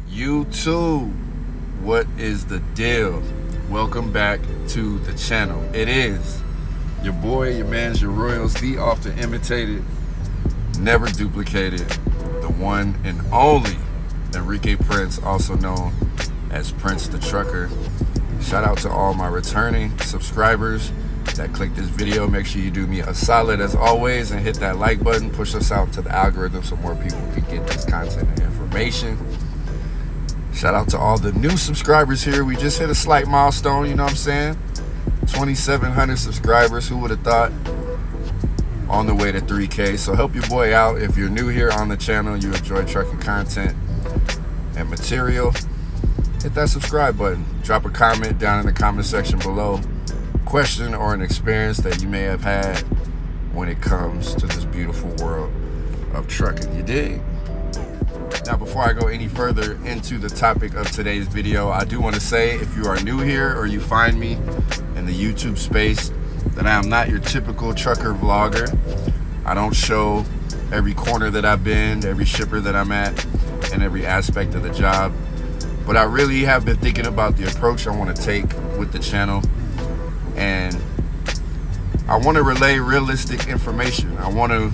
YouTube, what is the deal? Welcome back to the channel. It is your boy, your mans, your royals, the often imitated, never duplicated, the one and only Enrique Prince, also known as Prince the Trucker. Shout out to all my returning subscribers that clicked this video. Make sure you do me a solid as always and hit that like button. Push us out to the algorithm so more people can get this content and information. Shout out to all the new subscribers here. We just hit a slight milestone, you know what I'm saying? 2,700 subscribers, who would have thought? On the way to 3K. So help your boy out. If you're new here on the channel, you enjoy trucking content and material, hit that subscribe button. Drop a comment down in the comment section below. Question or an experience that you may have had when it comes to this beautiful world of trucking. You dig? Now, before I go any further into the topic of today's video, I do want to say, if you are new here or you find me in the YouTube space, that I am not your typical trucker vlogger. I don't show every corner that I've been, every shipper that I'm at, and every aspect of the job. But I really have been thinking about the approach I want to take with the channel. And I want to relay realistic information. I want to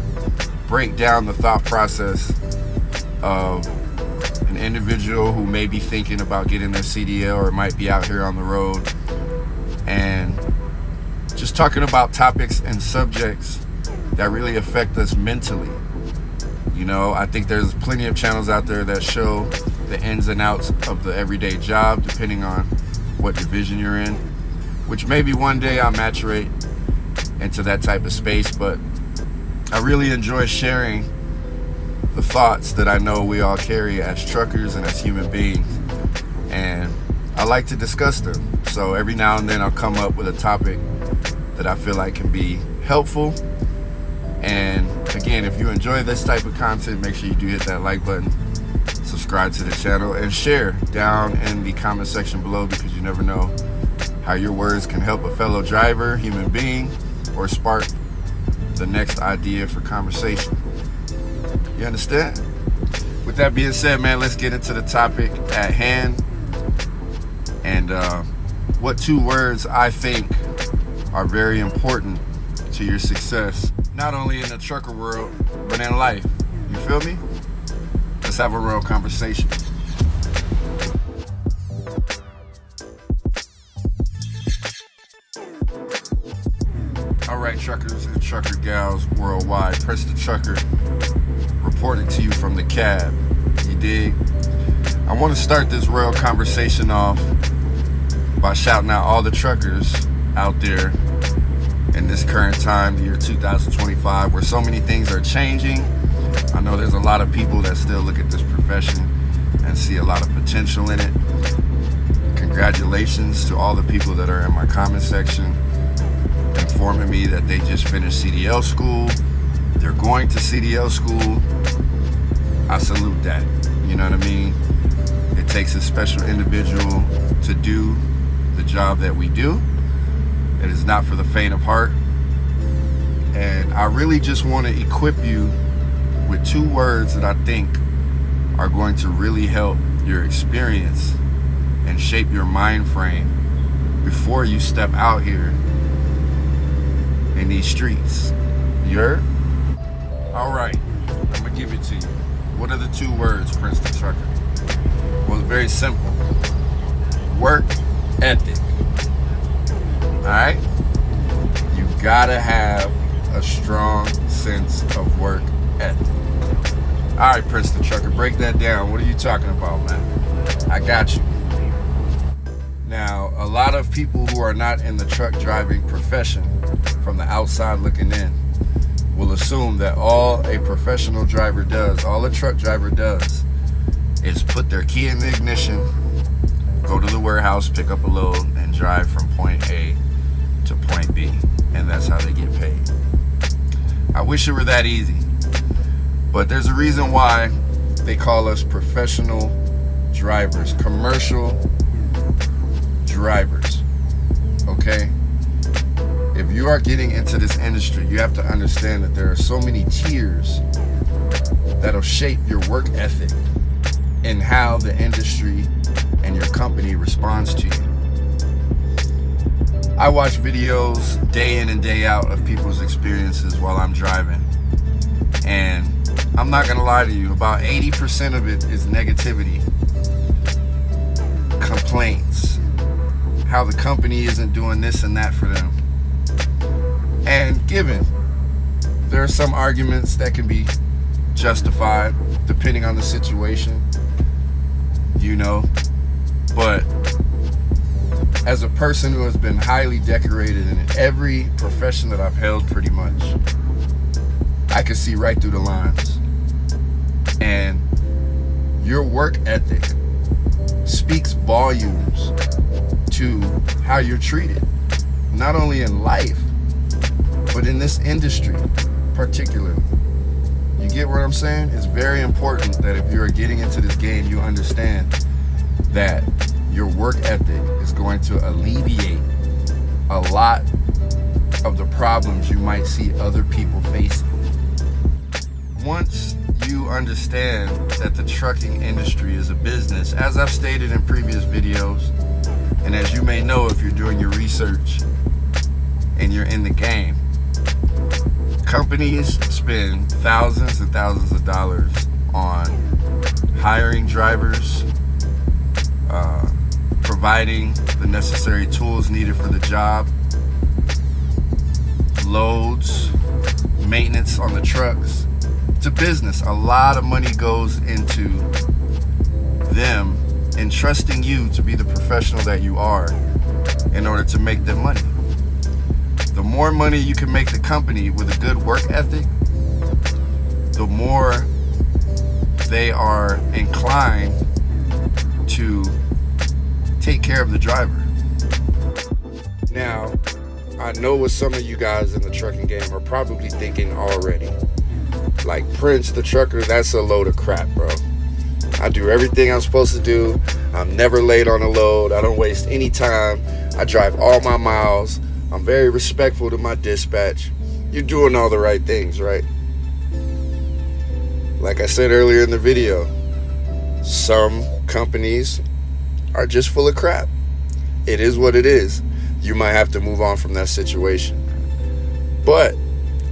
break down the thought process of an individual who may be thinking about getting their CDL or might be out here on the road, and just talking about topics and subjects that really affect us mentally. You know, I think there's plenty of channels out there that show the ins and outs of the everyday job, depending on what division you're in, which maybe one day I'll maturate into that type of space. But I really enjoy sharing the thoughts that I know we all carry as truckers and as human beings, and I like to discuss them. So every now and then I'll come up with a topic that I feel like can be helpful. And again, if you enjoy this type of content, make sure you do hit that like button, subscribe to the channel, and share down in the comment section below, because you never know how your words can help a fellow driver, human being, or spark the next idea for conversation. You understand? With that being said, man, let's get into the topic at hand. And what two words I think are very important to your success, not only in the trucker world, but in life. You feel me? Let's have a real conversation. All right, truckers and trucker gals worldwide, Prince the Trucker reporting to you from the cab. You dig? I want to start this real conversation off by shouting out all the truckers out there in this current time, the year 2025, where so many things are changing. I know there's a lot of people that still look at this profession and see a lot of potential in it. Congratulations to all the people that are in my comment section informing me that they just finished CDL school. They're going to CDL school. I salute that. You know what I mean? It takes a special individual to do the job that we do. It is not for the faint of heart. And I really just want to equip you with two words that I think are going to really help your experience and shape your mind frame before you step out here in these streets. You heard? All right, I'm gonna give it to you. What are the two words, Prince the Trucker? Well, it's very simple. Work ethic. All right? You gotta have a strong sense of work ethic. All right, Prince the Trucker, break that down. What are you talking about, man? I got you. Now, a lot of people who are not in the truck driving profession, from the outside looking in, will assume that all a professional driver does, all a truck driver does, is put their key in the ignition, go to the warehouse, pick up a load, and drive from point A to point B. And that's how they get paid. I wish it were that easy. But there's a reason why they call us professional drivers, commercial drivers. Okay? If you are getting into this industry, you have to understand that there are so many tiers that'll shape your work ethic in how the industry and your company responds to you. I watch videos day in and day out of people's experiences while I'm driving. And I'm not gonna lie to you, about 80% of it is negativity, complaints, how the company isn't doing this and that for them. And given, there are some arguments that can be justified depending on the situation, but as a person who has been highly decorated in every profession that I've held pretty much, I can see right through the lines. And your work ethic speaks volumes to how you're treated, not only in life, but in this industry particularly. You get what I'm saying? It's very important that if you're getting into this game, you understand that your work ethic is going to alleviate a lot of the problems you might see other people facing. Once you understand that the trucking industry is a business, as I've stated in previous videos, and as you may know if you're doing your research and you're in the game, companies spend thousands and thousands of dollars on hiring drivers, providing the necessary tools needed for the job, loads, maintenance on the trucks. It's a business. A lot of money goes into them entrusting you to be the professional that you are in order to make them money. The more money you can make the company with a good work ethic, the more they are inclined to take care of the driver. Now, I know what some of you guys in the trucking game are probably thinking already. Like, Prince the trucker, that's a load of crap, bro. I do everything I'm supposed to do. I'm never late on a load. I don't waste any time. I drive all my miles. I'm very respectful to my dispatch. You're doing all the right things, right? Like I said earlier in the video, some companies are just full of crap. It is what it is. You might have to move on from that situation. But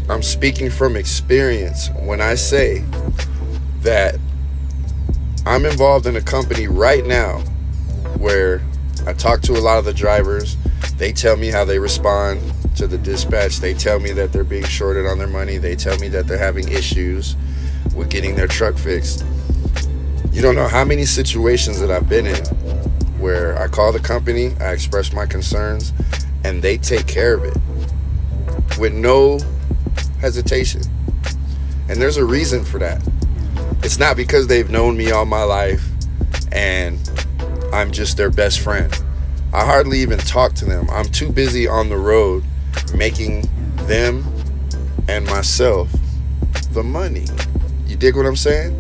I'm speaking from experience when I say that I'm involved in a company right now where I talk to a lot of the drivers. They tell me how they respond to the dispatch. They tell me that they're being shorted on their money. They tell me that they're having issues with getting their truck fixed. You don't know how many situations that I've been in where I call the company, I express my concerns, and they take care of it with no hesitation. And there's a reason for that. It's not because they've known me all my life and I'm just their best friend. I hardly even talk to them. I'm too busy on the road making them and myself the money. You dig what I'm saying?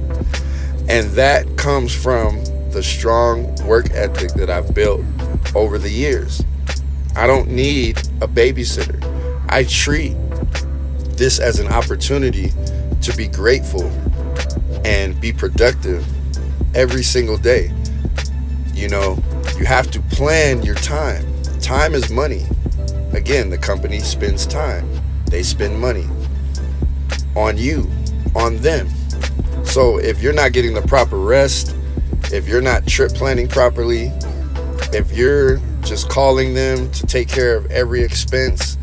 And that comes from the strong work ethic that I've built over the years. I don't need a babysitter. I treat this as an opportunity to be grateful and be productive every single day. You have to plan your time. Time is money. Again, the company spends time. They spend money on you, on them. So if you're not getting the proper rest, if you're not trip planning properly, if you're just calling them to take care of every expense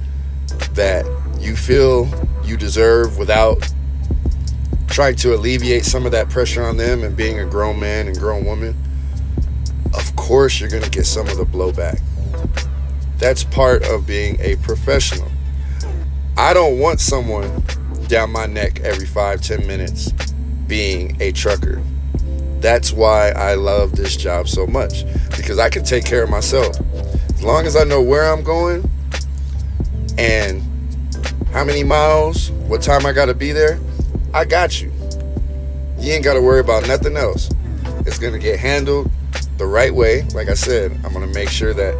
that you feel you deserve without trying to alleviate some of that pressure on them and being a grown man and grown woman, of course you're going to get some of the blowback. That's part of being a professional. I don't want someone down my neck every 5-10 minutes being a trucker. That's why I love this job so much, because I can take care of myself. As long as I know where I'm going and how many miles, what time I got to be there, I got you. You ain't got to worry about nothing else. It's going to get handled the right way. Like I said, I'm going to make sure that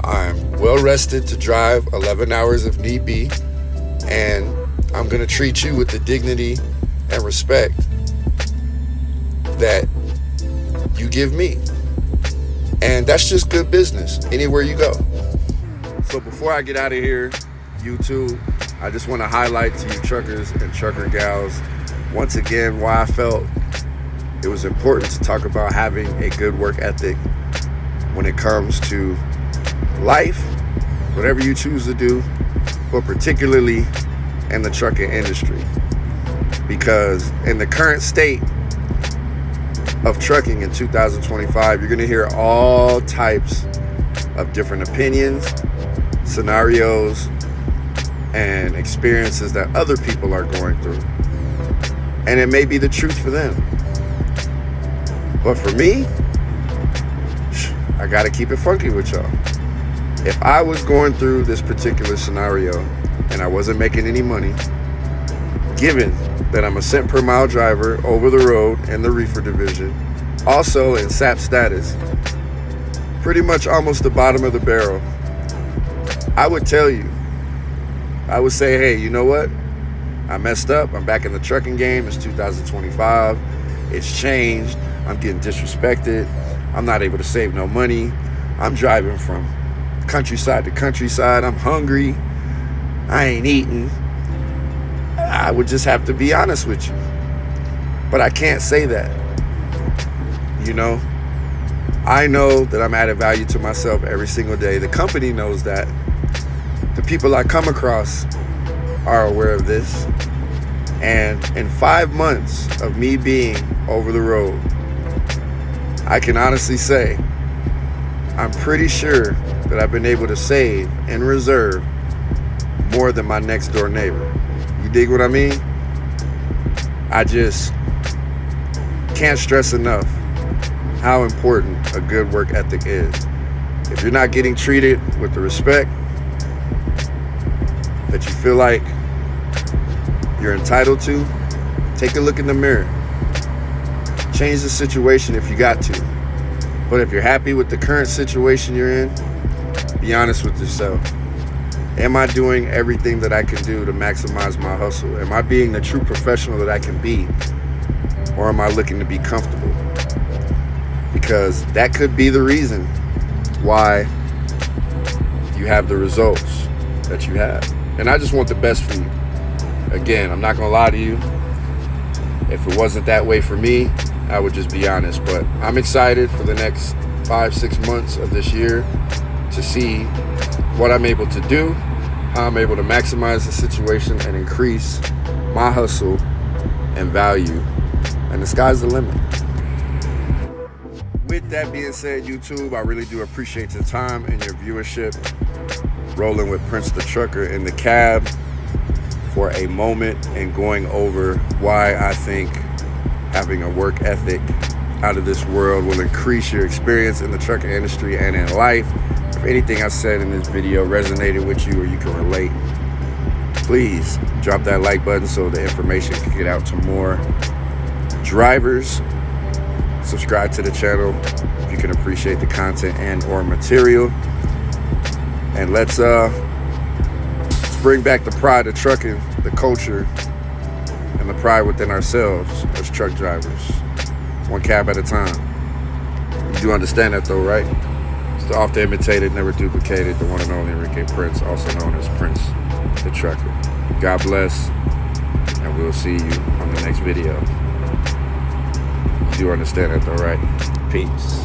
I'm well rested to drive 11 hours if need be, and I'm going to treat you with the dignity and respect that you give me. And that's just good business anywhere you go. So before I get out of here, YouTube, I just want to highlight to you truckers and trucker gals once again why I felt it was important to talk about having a good work ethic when it comes to life, whatever you choose to do, but particularly in the trucking industry. Because in the current state of trucking in 2025, you're going to hear all types of different opinions, scenarios, and experiences that other people are going through. And it may be the truth for them. But for me, I got to keep it funky with y'all. If I was going through this particular scenario and I wasn't making any money, given that I'm a cent per mile driver over the road in the reefer division, also in SAP status, pretty much almost the bottom of the barrel, I would tell you, I would say, hey, you know what? I messed up. I'm back in the trucking game. It's 2025. It's changed. I'm getting disrespected. I'm not able to save no money. I'm driving from countryside to countryside. I'm hungry. I ain't eating. I would just have to be honest with you. But I can't say that. You know, I know that I'm adding value to myself every single day. The company knows that. The people I come across are aware of this. And in 5 months of me being over the road, I can honestly say I'm pretty sure that I've been able to save and reserve more than my next door neighbor. You dig what I mean? I just can't stress enough how important a good work ethic is. If you're not getting treated with the respect that you feel like you're entitled to, take a look in the mirror. Change the situation if you got to. But if you're happy with the current situation you're in, be honest with yourself. Am I doing everything that I can do to maximize my hustle? Am I being the true professional that I can be? Or am I looking to be comfortable? Because that could be the reason why you have the results that you have. And I just want the best for you. Again, I'm not gonna lie to you. If it wasn't that way for me, I would just be honest. But I'm excited for the next 5-6 months of this year to see what I'm able to do, how I'm able to maximize the situation and increase my hustle and value. And the sky's the limit. With that being said, YouTube, I really do appreciate your time and your viewership. Rolling with Prince the Trucker in the cab for a moment and going over why I think having a work ethic out of this world will increase your experience in the trucking industry and in life. If anything I said in this video resonated with you or you can relate, please drop that like button so the information can get out to more drivers. Subscribe to the channel if you can appreciate the content and or material. And let's bring back the pride of trucking, the culture, and the pride within ourselves as truck drivers. One cab at a time. You do understand that though, right? It's the often imitated, never duplicated, the one and only Enrique Prince, also known as Prince the Trucker. God bless, and we'll see you on the next video. You do understand that though, right? Peace.